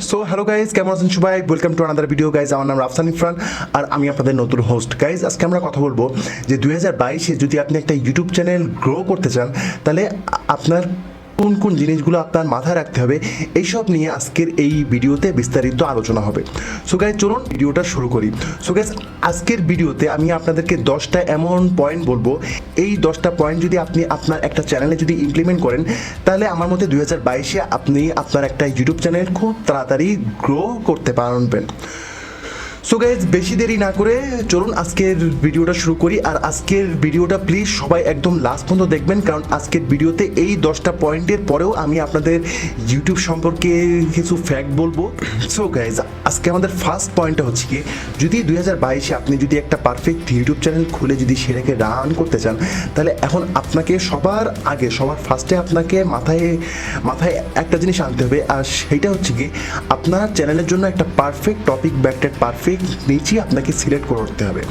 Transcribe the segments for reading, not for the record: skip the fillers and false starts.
So hello guys, কেমন আছেন সবাই? Welcome to another video guys. আমার নাম রাফসান ইরফান আর আমি আপনাদের নতুন হোস্ট গাইজ। আজকে আমরা কথা বলবো যে 2022-এ যদি আপনি একটা ইউটিউব চ্যানেল গ্রো করতে চান তাহলে আপনার কোন কোন জিনিসগুলো আপনার মাথায় রাখতে হবে এইসব নিয়ে আজকের এই ভিডিওতে বিস্তারিত আলোচনা হবে। সো গাইজ চলুন ভিডিওটা শুরু করি। সো গাইজ আজকের ভিডিওতে আমি আপনাদেরকে 10টা এমন পয়েন্ট বলবো, এই 10টা পয়েন্ট যদি আপনি আপনার একটা চ্যানেলে যদি ইমপ্লিমেন্ট করেন তাহলে আমার মতে 2022-এ আপনি আপনার একটা ইউটিউব চ্যানেল খুব তাড়াতাড়ি গ্রো করতে পারবেন। সো গাইজ বেশি দেরি না করে চলুন আজকের ভিডিওটা শুরু করি। আর আজকের ভিডিওটা প্লিজ সবাই একদম লাস্ট পর্যন্ত দেখবেন, কারণ আজকের ভিডিওতে এই 10টা পয়েন্টের পরেও আমি আপনাদের ইউটিউব সম্পর্কে কিছু ফ্যাক্ট বলবো। সো গাইজ আজকে আমাদের ফার্স্ট পয়েন্টটা হচ্ছে কি, যদি 2022-এ আপনি যদি একটা পারফেক্ট ইউটিউব চ্যানেল খুলে যদি সেটাকে রান করতে চান তাহলে এখন আপনাকে সবার ফার্স্টে আপনাকে মাথায় একটা জিনিস আনতে হবে, আর সেইটা হচ্ছে কি আপনার চ্যানেলের জন্য একটা পারফেক্ট টপিক বা একটা পারফেক্ট নিচে আপনাকে সিলেক্ট করতে হবে।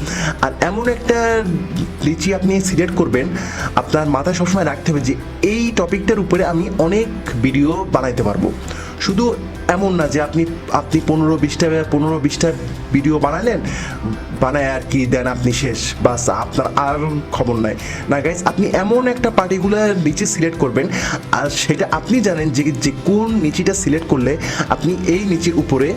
আর এমন একটা নিচে আপনি সিলেক্ট করবেন, আপনার মাথায় সবসময় রাখতে হবে যে এই টপিকটার উপরে আমি অনেক ভিডিও বানাইতে পারবো। শুধু এমন না যে আপনি 15-20টা ভিডিও বানায় আর কি দেন আপনি শেষ, বাস আপনার আর খবর নাই না গাইজ। আপনি এমন একটা পার্টিকুলার নিচে সিলেক্ট করবেন, আর সেটা আপনি জানেন যে কোন নিচিটা সিলেক্ট করলে আপনি এই নিচের উপরে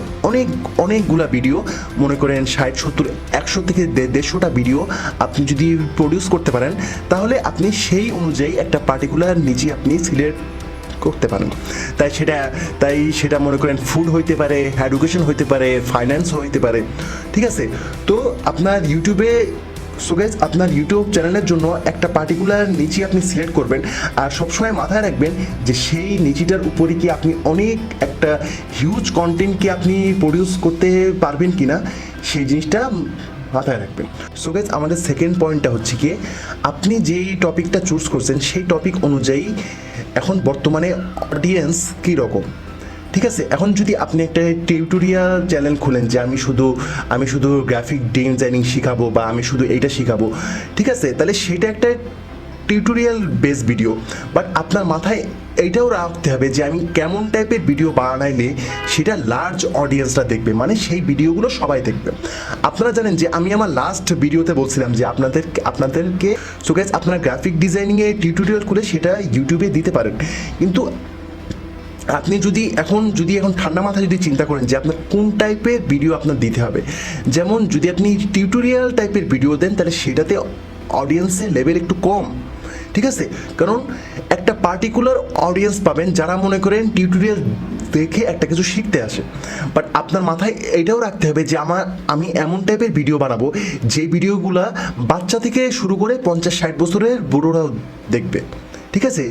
অনেকগুলা ভিডিও, মনে করেন 60-70-100 থেকে 150টা ভিডিও আপনি যদি প্রডিউস করতে পারেন তাহলে আপনি সেই অনুযায়ী একটা পার্টিকুলার নিচে আপনি সিলেক্ট করতে পারেন। তাই সেটা মনে করেন ফুড হইতে পারে, এডুকেশন হইতে পারে, ফাইন্যান্স হইতে পারে, ঠিক আছে? তো আপনার আপনার ইউটিউব চ্যানেলের জন্য একটা পার্টিকুলার নিচে আপনি সিলেক্ট করবেন, আর সবসময় মাথায় রাখবেন যে সেই নিচিটার উপরে কি আপনি অনেক একটা হিউজ কন্টেন্ট কি আপনি প্রডিউস করতে পারবেন কিনা সেই জিনিসটা মাথায় রাখবেন। সো গাইজ আমাদের সেকেন্ড পয়েন্টটা হচ্ছে কি, আপনি যেই টপিকটা চুজ করছেন সেই টপিক অনুযায়ী এখন বর্তমানে অডিয়েন্স কী রকম, ঠিক আছে? এখন যদি আপনি একটা টিউটোরিয়াল চ্যানেল খুলেন যে আমি শুধু গ্রাফিক ডিজাইনিং শিখাবো বা আমি শুধু এইটা শিখাবো, ঠিক আছে, তাহলে সেটা একটা টিউটোরিয়াল বেস ভিডিও। বাট আপনার মাথায় এইটাও রাখতে হবে যে আমি কেমন টাইপের ভিডিও বানাইলে সেটা লার্জ অডিয়েন্সরা দেখবে, মানে সেই ভিডিওগুলো সবাই দেখবে। আপনারা জানেন যে আমি আমার লাস্ট ভিডিওতে বলছিলাম যে আপনাদেরকে সো গাইজ আপনার গ্রাফিক ডিজাইনিংয়ে টিউটোরিয়াল করে সেটা ইউটিউবে দিতে পারেন, কিন্তু আপনি যদি এখন ঠান্ডা মাথায় যদি চিন্তা করেন যে আপনার কোন টাইপের ভিডিও আপনার দিতে হবে, যেমন যদি আপনি টিউটোরিয়াল টাইপের ভিডিও দেন তাহলে সেটাতে অডিয়েন্সের লেভেল একটু কম, ঠিক আছে? কারণ একটা পার্টিকুলার অডিয়েন্স পাবেন যারা মনে করেন টিউটোরিয়াল দেখে একটা কিছু শিখতে আসে। বাট আপনার মাথায় এটাও রাখতে হবে যে আমি এমন টাইপের ভিডিও বানাবো যে ভিডিওগুলা বাচ্চা থেকে শুরু করে 50-60 বছরের বুড়োরাও দেখবে, ঠিক আছে?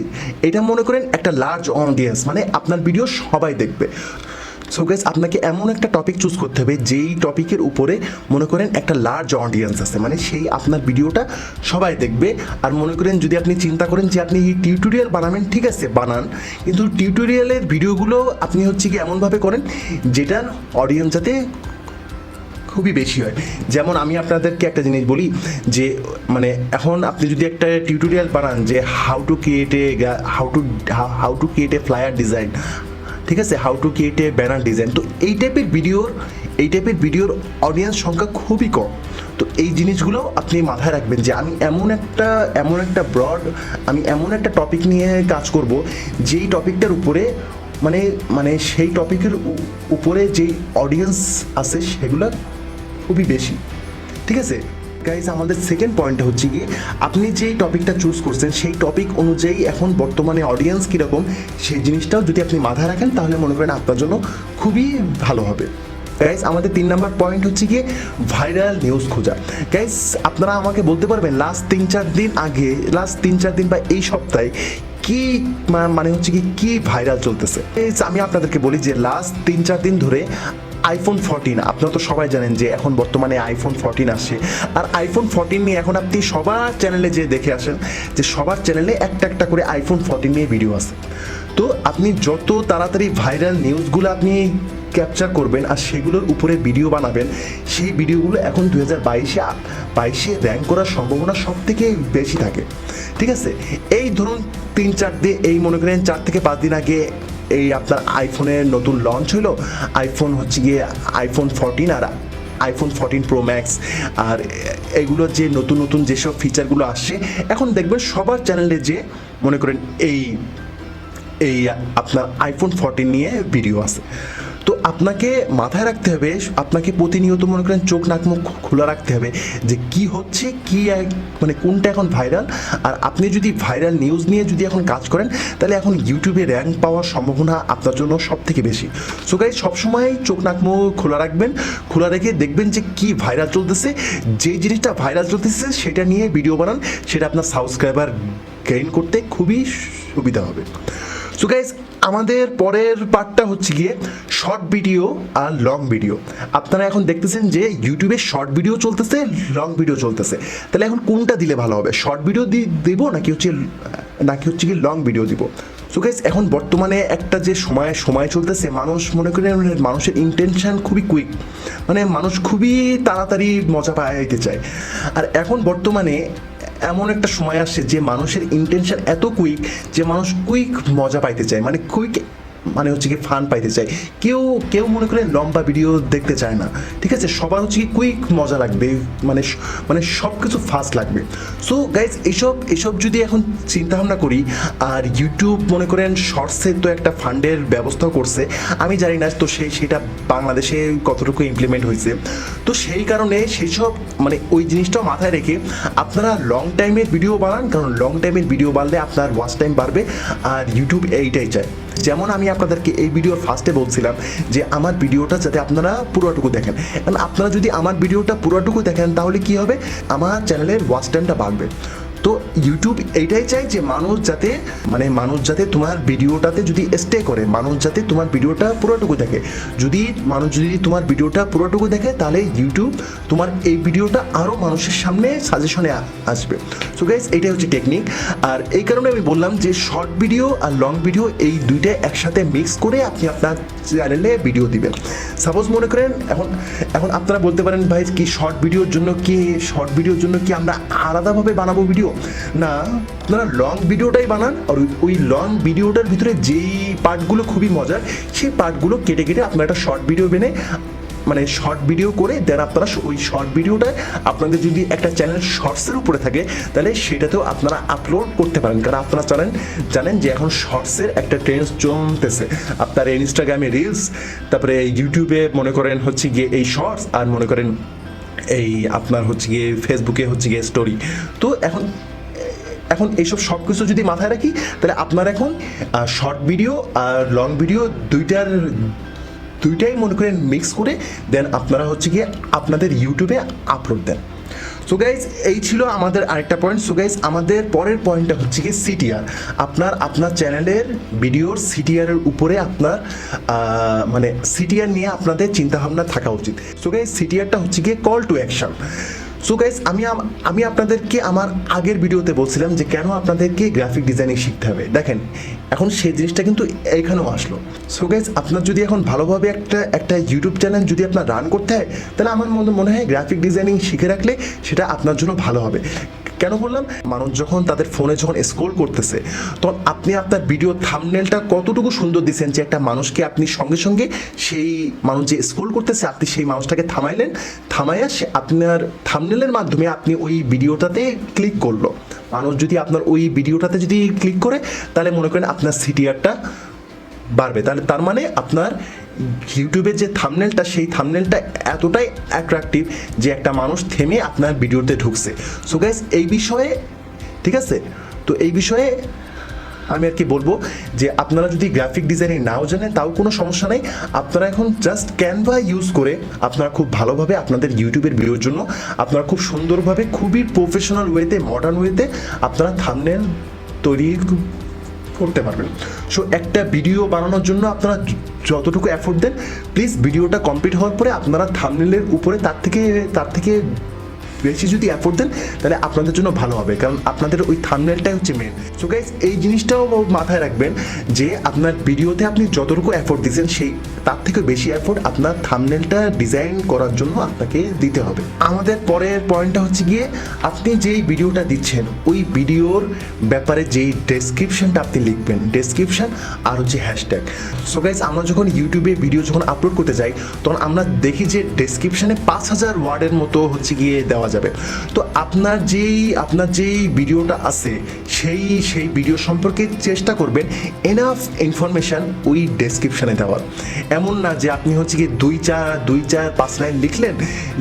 এটা মনে করেন একটা লার্জ অডিয়েন্স, মানে আপনার ভিডিও সবাই দেখবে। সো গাইস আপনাকে এমন একটা টপিক চুজ করতে হবে যেই টপিকের উপরে মনে করেন একটা লার্জ অডিয়েন্স আছে, মানে সেই আপনার ভিডিওটা সবাই দেখবে। আর মনে করেন যদি আপনি চিন্তা করেন যে আপনি টিউটোরিয়াল বানাবেন, ঠিক আছে বানান, কিন্তু টিউটোরিয়ালের ভিডিওগুলো আপনি হচ্ছে কি এমনভাবে করেন যেটার অডিয়েন্স যাতে খুবই বেশি হয়। যেমন আমি আপনাদেরকে একটা জিনিস বলি যে মানে এখন আপনি যদি একটা টিউটোরিয়াল বানান যে how to create a flyer design, ঠিক আছে, how to create a banner design, তো এই টাইপের ভিডিওর অডিয়েন্স সংখ্যা খুবই কম। তো এই জিনিসগুলো আপনি মাথায় রাখবেন যে আমি এমন একটা টপিক নিয়ে কাজ করব যেই টপিকটার উপরে মানে সেই টপিকের উপরে যেই অডিয়েন্স আছে সেগুলো খুবই বেশি, ঠিক আছে গাইজ? আমাদের সেকেন্ড পয়েন্টটা হচ্ছে কি, আপনি যেই টপিকটা চুজ করছেন সেই টপিক অনুযায়ী এখন বর্তমানে অডিয়েন্স কীরকম সেই জিনিসটাও যদি আপনি মাথায় রাখেন তাহলে মনে করেন আপনার জন্য খুবই ভালো হবে। গাইজ আমাদের 3 নম্বর পয়েন্ট হচ্ছে কি ভাইরাল নিউজ খোঁজা। গাইজ আপনারা আমাকে বলতে পারবেন লাস্ট 3-4 দিন বা এই সপ্তাহে কি মানে হচ্ছে কি ভাইরাল চলতেছে? আমি আপনাদেরকে বলি যে লাস্ট 3-4 দিন ধরে iPhone 14, আপনারা তো সবাই জানেন যে এখন বর্তমানে iPhone 14 আসছে, আর iPhone 14 নিয়ে এখন আপনি সবার চ্যানেলে যে দেখে আসেন যে সবার চ্যানেলে একটা করে iPhone 14 নিয়ে ভিডিও আছে। তো আপনি যত তাড়াতাড়ি ভাইরাল নিউজগুলো আপনি ক্যাপচার করবেন আর সেগুলোর উপরে ভিডিও বানাবেন, সেই ভিডিওগুলো এখন 2022-এ র্যাঙ্ক করার সম্ভাবনা সব থেকে বেশি থাকে, ঠিক আছে? এই ধরুন 3-4 দিন, এই মনে করেন 4 থেকে 5 দিন আগে এই আপনার আইফোনের নতুন লঞ্চ হলো, আইফোন হচ্ছে গিয়ে আইফোন 14 আর আইফোন 14 প্রো ম্যাক্স, আর এগুলোর যে নতুন নতুন যেসব ফিচারগুলো আসছে, এখন দেখবেন সবার চ্যানেলে যে মনে করেন এই এই আপনার আইফোন 14 নিয়ে ভিডিও আছে। তো আপনাকে মাথায় রাখতে হবে, আপনাকে প্রতিনিয়ত মনে করেন চোখ নাক মুখ খোলা রাখতে হবে যে কি হচ্ছে, কি মানে কোনটা এখন ভাইরাল। আর আপনি যদি ভাইরাল নিউজ নিয়ে যদি এখন কাজ করেন, তাহলে এখন ইউটিউবে র্যাঙ্ক পাওয়ার সম্ভাবনা আপনার জন্য সব থেকে বেশি। সো গাইস, সবসময় চোখ নাক মুখ খোলা রাখবেন, খোলা রেখে দেখবেন যে কি ভাইরাল চলতেছে, যে জিনিসটা ভাইরাল চলতেছে সেটা নিয়ে ভিডিও বানান, সেটা আপনার সাবস্ক্রাইবার গেইন করতে খুবই সুবিধা হবে। সো গাইস, আমাদের পরের পার্টটা হচ্ছে গিয়ে শর্ট ভিডিও আর লং ভিডিও। আপনারা এখন দেখতেছেন যে ইউটিউবে শর্ট ভিডিও চলতেছে, লং ভিডিও চলতেছে, তাহলে এখন কোনটা দিলে ভালো হবে? শর্ট ভিডিও দিব নাকি হচ্ছে কি লং ভিডিও দিব? সো গাইস, এখন বর্তমানে একটা যে সময় চলতেছে, মানুষ মনে করেন মানুষের ইন্টেনশন খুবই কুইক, মানে মানুষ খুবই তাড়াতাড়ি মজা পাইতে চায়। আর এখন বর্তমানে এমন একটা সময় আসছে যে মানুষের ইন্টেনশন এত কুইক যে মানুষ কুইক মজা পাইতে চায়, মানে কুইক মানে হচ্ছে কি ফান পাইতে চায়। কেউ মনে করে লম্বা ভিডিও দেখতে চায় না, ঠিক আছে? সবার হচ্ছে কি কুইক মজা লাগবে, মানে সব কিছু ফাস্ট লাগবে। সো গাইজ, এসব যদি এখন চিন্তা ভাবনা করি, আর ইউটিউব মনে করেন শর্টসের তো একটা ফান্ডের ব্যবস্থা করছে, আমি জানি না তো সেটা বাংলাদেশে কতটুকু ইমপ্লিমেন্ট হয়েছে। তো সেই কারণে সেইসব মানে ওই জিনিসটাও মাথায় রেখে আপনারা লং টাইমের ভিডিও বানান, কারণ লং টাইমের ভিডিও বাড়লে আপনার ওয়াচ টাইম বাড়বে, আর ইউটিউব এইটাই চায়। যেমন আমি আপনাদেরকে এই ভিডিওর ফার্স্টে বলছিলাম যে আমার ভিডিওটা যাতে আপনারা পুরোটুকু দেখেন, কারণ আপনারা যদি আমার ভিডিওটা পুরোটুকু দেখেন তাহলে কি হবে, আমার চ্যানেলের ওয়াচ টাইমটা বাড়বে। তো ইউটিউব এইটাই চাই যে মানুষ যাতে তোমার ভিডিওটাতে যদি স্টে করে, মানুষ যাতে তোমার ভিডিওটা পুরোটুকু দেখে। মানুষ যদি তোমার ভিডিওটা পুরোটুকু দেখে, তাহলে ইউটিউব তোমার এই ভিডিওটা আরও মানুষের সামনে সাজেশনে আসবে। সো গাইস, এইটাই হচ্ছে টেকনিক। আর এই কারণে আমি বললাম যে শর্ট ভিডিও আর লং ভিডিও এই দুইটা একসাথে মিক্স করে আপনি আপনার চ্যানেলে ভিডিও দিবেন। সাপোজ মনে করেন এখন আপনারা বলতে পারেন, ভাই কি শর্ট ভিডিওর জন্য কি আমরা আলাদাভাবে বানাবো ভিডিও? না, আপনারা লং ভিডিওটাই বানান, আর ওই লং ভিডিওটার ভিতরে যেই পার্টগুলো খুবই মজার, সেই পার্টগুলো কেটে আপনারা একটা শর্ট ভিডিও শর্ট ভিডিও করে দেন আপনারা ওই শর্ট ভিডিওটায় আপনাদের যদি একটা চ্যানেল শর্টসের উপরে থাকে, তাহলে সেটাতেও আপনারা আপলোড করতে পারেন। কারণ আপনারা জানেন যে এখন শর্টসের একটা ট্রেন্ড চলতেছে। আপনার ইনস্টাগ্রামে রিলস, তারপরে ইউটিউবে মনে করেন হচ্ছে গিয়ে এই শর্টস, আর মনে করেন এই আপনার হচ্ছে গিয়ে ফেসবুকে হচ্ছে গিয়ে স্টোরি। তো এখন এইসব সব কিছু যদি মাথায় রাখি, তাহলে আপনার এখন শর্ট ভিডিও আর লং ভিডিও দুইটাই মনে করেন মিক্স করে দেন আপনারা হচ্ছে গিয়ে আপনাদের ইউটিউবে আপলোড দেন। সো গাইজ, এই ছিল আমাদের আরেকটা পয়েন্ট। সো গাইজ, আমাদের পরের পয়েন্টটা হচ্ছে কি সিটিআর। আপনার চ্যানেলের ভিডিওর সিটিআরের উপরে আপনার মানে সিটিআর নিয়ে আপনাদের চিন্তাভাবনা থাকা উচিত। সো গাইজ, সিটিআরটা হচ্ছে গিয়ে call to action. So guys, আমি আপনাদেরকে আমার আগের ভিডিওতে বলছিলাম যে কেন আপনাদেরকে গ্রাফিক ডিজাইনিং শিখতে হবে। দেখেন, এখন সেই জিনিসটা কিন্তু এইখানেও আসলো। সো গাইজ, আপনার যদি এখন ভালোভাবে একটা ইউটিউব চ্যানেল যদি আপনার রান করতে হয়, তাহলে আমার মনে হয় গ্রাফিক ডিজাইনিং শিখে রাখলে সেটা আপনার জন্য ভালো হবে। কেন বললাম? মানুষ যখন তাদের ফোনে যখন স্ক্রল করতেছে, তখন আপনি আপনার ভিডিও থাম্বনেলটা কতটুকু সুন্দর দিচ্ছেন যে একটা মানুষকে আপনি সঙ্গে সঙ্গে সেই মানুষ যে স্ক্রল করতেছে, আপনি সেই মানুষটাকে থামাইয়া সে আপনার থাম্বনেলের মাধ্যমে আপনি ওই ভিডিওটাতে ক্লিক করলো। মানুষ যদি আপনার ওই ভিডিওটাতে যদি ক্লিক করে, তাহলে মনে করেন আপনার সিটিআরটা বাড়বে। তার মানে আপনার ইউটিউবের যে থাম্বনেলটা, সেই থাম্বনেলটা এতটাই অ্যাট্রাকটিভ যে একটা মানুষ থেমে আপনার ভিডিওতে ঢুকছে। সো গাইস, এই বিষয়ে ঠিক আছে, তো এই বিষয়ে আমি আর কি বলবো যে আপনারা যদি গ্রাফিক ডিজাইনিং নাও জানেন তাও কোনো সমস্যা নেই, আপনারা এখন জাস্ট ক্যানভা ইউজ করে আপনারা খুব ভালোভাবে আপনাদের ইউটিউবের ভিডিওর জন্য আপনারা খুব সুন্দরভাবে, খুবই প্রফেশনাল ওয়েতে, মডার্ন ওয়েতে আপনারা থাম্বনেল তৈরি করতে পারবেন। সো একটা ভিডিও বানানোর জন্য আপনারা যতটুকু এফোর্ট দেন, প্লিজ ভিডিওটা কমপ্লিট হওয়ার পরে আপনারা থাম্বনেলের উপরে তার থেকে বেশি যদি এফোর্ট দেন তাহলে আপনাদের জন্য ভালো হবে, কারণ আপনাদের ওই থাম্বনেলটাই হচ্ছে মেন। সো গাইজ এই জিনিসটাও মাথায় রাখবেন যে আপনার ভিডিওতে আপনি যতটুকু এফোর্ট দিচ্ছেন সেই তার থেকে বেশি এফোর্ট আপনার থাম্বনেলটা ডিজাইন করার জন্য আপনাকে দিতে হবে। আমাদের পরের পয়েন্টটা হচ্ছে গিয়ে আপনি যেই ভিডিওটা দিচ্ছেন ওই ভিডিওর ব্যাপারে যেই ডেসক্রিপশনটা আপনি লিখবেন, ডেসক্রিপশন আর হচ্ছে হ্যাশট্যাগ। সো গাইজ আমরা যখন ইউটিউবে ভিডিও যখন আপলোড করতে যাই তখন আমরা দেখি যে ডেসক্রিপশনে 5000 ওয়ার্ডের মতো হচ্ছে গিয়ে দেওয়া যাবে। তো আপনার যেই ভিডিওটা আছে সেই ভিডিও সম্পর্কে চেষ্টা করবেন এনাফ ইনফরমেশান ওই ডেসক্রিপশনে দেওয়ার। এমন না যে আপনি হচ্ছে কি 2-4-5 লাইন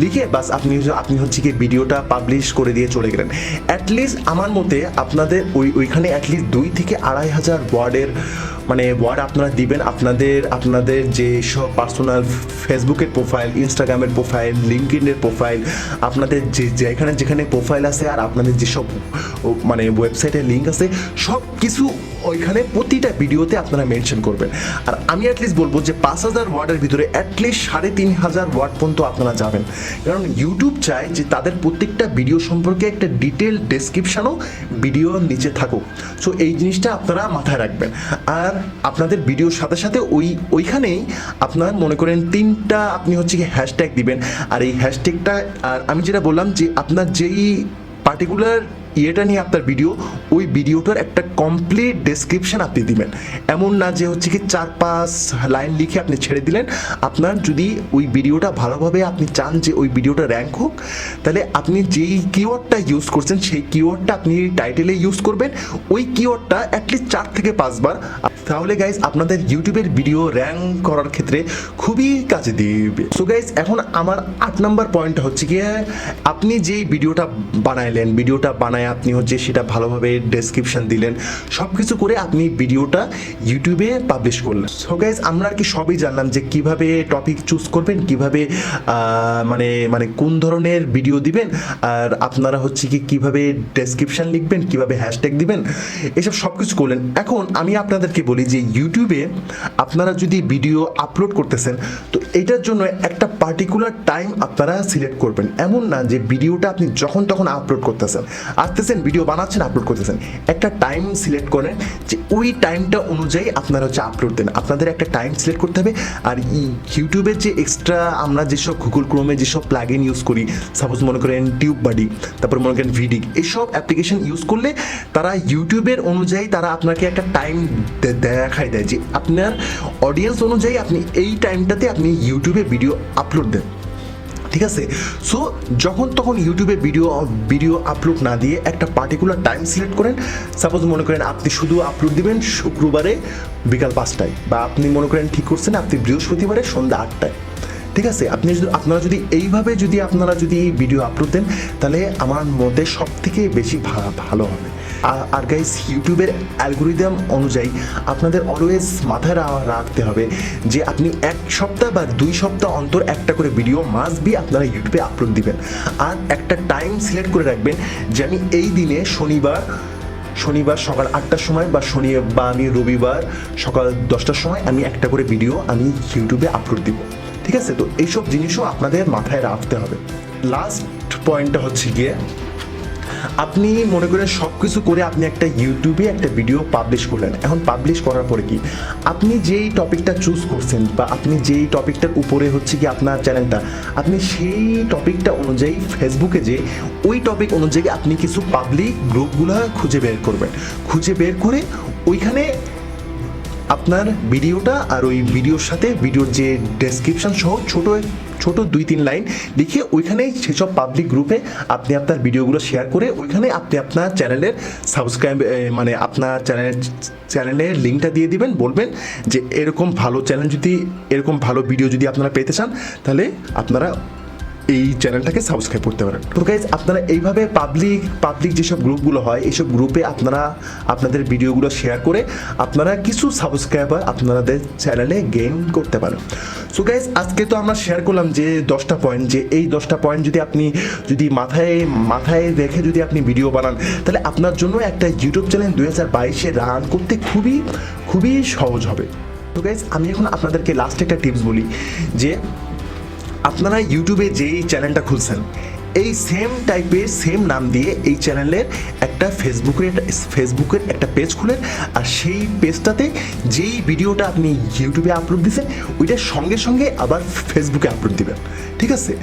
লিখে বাস আপনি হচ্ছে কি ভিডিওটা পাবলিশ করে দিয়ে চলে গেলেন। অ্যাটলিস্ট আমার মতে আপনাদের ওইখানে অ্যাটলিস্ট 2 থেকে 2500 ওয়ার্ডের ওয়ার্ড আপনারা দিবেন। আপনাদের যে সব পার্সোনাল ফেসবুকের প্রোফাইল, ইনস্টাগ্রামের প্রোফাইল, লিঙ্কডইনের প্রোফাইল, আপনাদের যেখানে প্রোফাইল আছে আর আপনাদের যেসব ওয়েবসাইটের লিঙ্ক আছে সব কিছু ওইখানে প্রতিটা ভিডিওতে আপনারা মেনশন করবেন। আর আমি অ্যাটলিস্ট বলবো যে 5000 ওয়ার্ডের ভিতরে অ্যাটলিস্ট 3500 ওয়ার্ড পর্যন্ত আপনারা যাবেন, কারণ ইউটিউব চায় যে তাদের প্রত্যেকটা ভিডিও সম্পর্কে একটা ডিটেল ডেসক্রিপশনও ভিডিওর নিচে থাকুক। সো এই জিনিসটা আপনারা মাথায় রাখবেন। আর আপনাদের ভিডিওর সাথে সাথে ওইখানেই আপনার মনে করেন 3টা আপনি হচ্ছে কি হ্যাশট্যাগ দিবেন। আর এই হ্যাশট্যাগটা, আর আমি যেটা বললাম যে আপনার যেই পার্টিকুলার ইয়েটা নিয়ে আপনার ভিডিও, ওই ভিডিওটার একটা কমপ্লিট ডেসক্রিপশন আপনি দিবেন। এমন না যে হচ্ছে কি 4-5 লাইন লিখে আপনি ছেড়ে দিলেন। আপনার যদি ওই ভিডিওটা ভালোভাবে আপনি চান যে ওই ভিডিওটা র্যাঙ্ক হোক, তাহলে আপনি যেই কিওয়ার্ডটা ইউজ করছেন সেই কিওয়ার্ডটা আপনি টাইটেলে ইউজ করবেন। ওই কিওয়ার্ডটা অ্যাটলিস্ট 4 থেকে 5 বার, তাহলে গাইজ আপনাদের ইউটিউবের ভিডিও র্যাঙ্ক করার ক্ষেত্রে খুবই কাজে দিবে। সো গাইজ এখন আমার 8 নম্বর পয়েন্টটা হচ্ছে গিয়ে আপনি যেই ভিডিওটা বানায় আপনি হচ্ছে সেটা ভালোভাবে ডেসক্রিপশন দিলেন, সব কিছু করে আপনি ভিডিওটা ইউটিউবে পাবলিশ করলেন। সো গাইজ আমরা আর কি সবই জানলাম যে কিভাবে টপিক চুজ করবেন, কিভাবে কোন ধরনের ভিডিও দিবেন, আর আপনারা হচ্ছে কি কিভাবে ডেসক্রিপশন লিখবেন, কিভাবে হ্যাশট্যাগ দিবেন, এসব সব কিছু করলেন। এখন আমি আপনাদেরকে বলি যে ইউটিউবে আপনারা যদি ভিডিও আপলোড করতেছেন তো এটার জন্য একটা পার্টিকুলার টাইম আপনারা সিলেক্ট করবেন। এমন না যে ভিডিওটা আপনি যখন তখন আপলোড করতেছেন, ভিডিও বানাচ্ছেন, আপলোড করতেছেন, একটা টাইম সিলেক্ট করেন যে ওই টাইমটা অনুযায়ী আপনারা হচ্ছে আপলোড দেন। আপনাদের একটা টাইম সিলেক্ট করতে হবে। আর ইউটিউবের যে এক্সট্রা আমরা যেসব গুগল ক্রোমে যেসব প্লাগইন ইউজ করি, সাপোজ মনে করেন টিউববাডি, তারপর মনে করেন ভিডিক, এইসব অ্যাপ্লিকেশন ইউজ করলে তারা ইউটিউবের অনুযায়ী তারা আপনাকে একটা টাইম দেখাই দেয় যে আপনার অডিয়েন্স অনুযায়ী আপনি এই টাইমটাতে আপনি ইউটিউবে ভিডিও আপলোড দেন। ঠিক আছে? সো যখন তখন ইউটিউবে ভিডিও আপলোড না দিয়ে একটা পার্টিকুলার টাইম সিলেক্ট করেন। সাপোজ মনে করেন আপনি শুধু আপলোড দিবেন শুক্রবারে বিকাল 5টায়, বা আপনি মনে করেন ঠিক করছেন আপনি বৃহস্পতিবারে সন্ধ্যা 8টায়। ঠিক আছে? আপনারা যদি এইভাবে আপনারা ভিডিও আপলোড দেন তাহলে আমার মতে সব থেকে বেশি ভালো হবে। আর গাইস ইউটিউবের অ্যালগোরিদম অনুযায়ী আপনাদের অলওয়েজ মাথায় রাখতে হবে যে আপনি 1 সপ্তাহ বা 2 সপ্তাহ অন্তর একটা করে ভিডিও মাস্ট বি আপনারা ইউটিউবে আপলোড দিবেন। আর একটা টাইম সিলেক্ট করে রাখবেন যে আমি এই দিনে শনিবার সকাল 8টার সময় বা আমি রবিবার সকাল 10টার সময় আমি একটা করে ভিডিও আমি ইউটিউবে আপলোড দিব। ঠিক আছে? তো এইসব জিনিসও আপনাদের মাথায় রাখতে হবে। লাস্ট পয়েন্টটা হচ্ছে গিয়ে আপনি মনে করেন সব কিছু করে আপনি একটা ইউটিউবে একটা ভিডিও পাবলিশ করলেন। এখন পাবলিশ করার পরে কি আপনি যেই টপিকটা চুজ করছেন বা আপনি যেই টপিকটার উপরে হচ্ছে কি আপনার চ্যানেলটা, আপনি সেই টপিকটা অনুযায়ী ফেসবুকে যে ওই টপিক অনুযায়ী আপনি কিছু পাবলিক গ্রুপগুলো খুঁজে বের করবেন। খুঁজে বের করে ওইখানে আপনার ভিডিওটা আর ওই ভিডিওর সাথে ভিডিওর যে ডেসক্রিপশন সহ ছোট 2-3 লাইন লিখে ওইখানে সেসব পাবলিক গ্রুপে আপনি আপনার ভিডিওগুলো শেয়ার করে ওইখানে আপনি আপনার চ্যানেলের সাবস্ক্রাইব আপনার চ্যানেলের লিঙ্কটা দিয়ে দিবেন। বলবেন যে এরকম ভালো ভিডিও যদি আপনারা পেতে চান তাহলে আপনারা এই চ্যানেলটাকে সাবস্ক্রাইব করতে পারেন। তো গাইজ আপনারা এইভাবে পাবলিক যেসব গ্রুপগুলো হয় এইসব গ্রুপে আপনারা আপনাদের ভিডিওগুলো শেয়ার করে আপনারা কিছু সাবস্ক্রাইবার আপনাদের চ্যানেলে গেইন করতে পারেন। সো গাইজ আজকে তো আমরা শেয়ার করলাম যে 10টা পয়েন্ট, যে এই 10টা পয়েন্ট যদি আপনি মাথায় রেখে যদি আপনি ভিডিও বানান তাহলে আপনার জন্য একটা ইউটিউব চ্যানেল 2022-এ রান করতে খুবই সহজ হবে। তো গাইজ আমি এখন আপনাদেরকে লাস্ট একটা টিপস বলি যে আপনারা ইউটিউবে যেই চ্যানেলটা খুলছেন এই সেম টাইপের সেম নাম দিয়ে এই চ্যানেলের একটা ফেসবুকের একটা পেজ খুলেন, আর সেই পেজটাতে যেই ভিডিওটা আপনি ইউটিউবে আপলোড দিচ্ছেন ওইটার সঙ্গে সঙ্গে আবার ফেসবুকে আপলোড দিবেন, ঠিক আছে?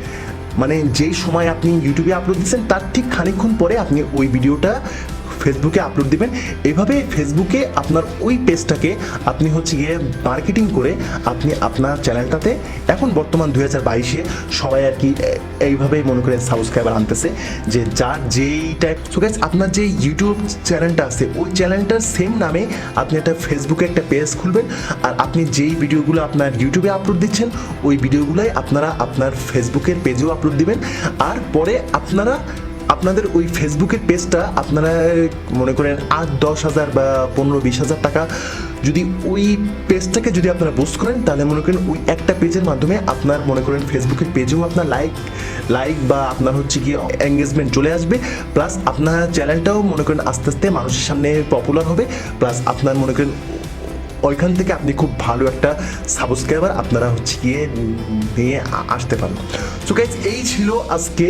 মানে যেই সময় আপনি ইউটিউবে আপলোড দিচ্ছেন তার ঠিক খানিকক্ষণ পরে আপনি ওই ভিডিওটা ফেসবুকে আপলোড দিবেন। এভাবে ফেসবুকে আপনার ওই পেজটাকে আপনি হচ্ছে গিয়ে মার্কেটিং করে আপনি আপনার চ্যানেলটাতে, এখন বর্তমান 2022-এ সবাই আর কি এইভাবেই মনে করেন সাবস্ক্রাইবার আনতেছে, যে যার যেই টাইপ। সো গাইস, আপনার যে ইউটিউব চ্যানেলটা আছে ওই চ্যানেলটার সেম নামে আপনি একটা ফেসবুকে একটা পেজ খুলবেন, আর আপনি যেই ভিডিওগুলো আপনার ইউটিউবে আপলোড দিচ্ছেন ওই ভিডিওগুলোই আপনারা আপনার ফেসবুকের পেজেও আপলোড দিবেন। আর পরে আপনাদের ওই ফেসবুকের পেজটা আপনারা মনে করেন 8-10 হাজার বা 15-20 হাজার টাকা যদি ওই পেজটাকে যদি আপনারা বুস্ট করেন, তাহলে মনে করেন ওই একটা পেজের মাধ্যমে আপনার মনে করেন ফেসবুকের পেজেও আপনার লাইক বা আপনার হচ্ছে গিয়ে এঙ্গেজমেন্ট চলে আসবে, প্লাস আপনার চ্যানেলটাও মনে করেন আস্তে আস্তে মানুষের সামনে পপুলার হবে, প্লাস আপনার মনে করেন ওইখান থেকে আপনি খুব ভালো একটা সাবস্ক্রাইবার আপনারা হচ্ছে গিয়ে নিয়ে আসতে পারেন। সো গাইজ, এই ছিল আজকে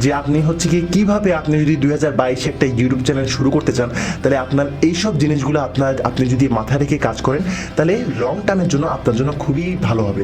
যে আপনি হচ্ছে গিয়ে কীভাবে আপনি যদি 2022-এ একটা ইউটিউব চ্যানেল শুরু করতে চান, তাহলে আপনার এইসব জিনিসগুলো আপনি যদি মাথায় রেখে কাজ করেন তাহলে লং টার্মের জন্য আপনার জন্য খুবই ভালো হবে।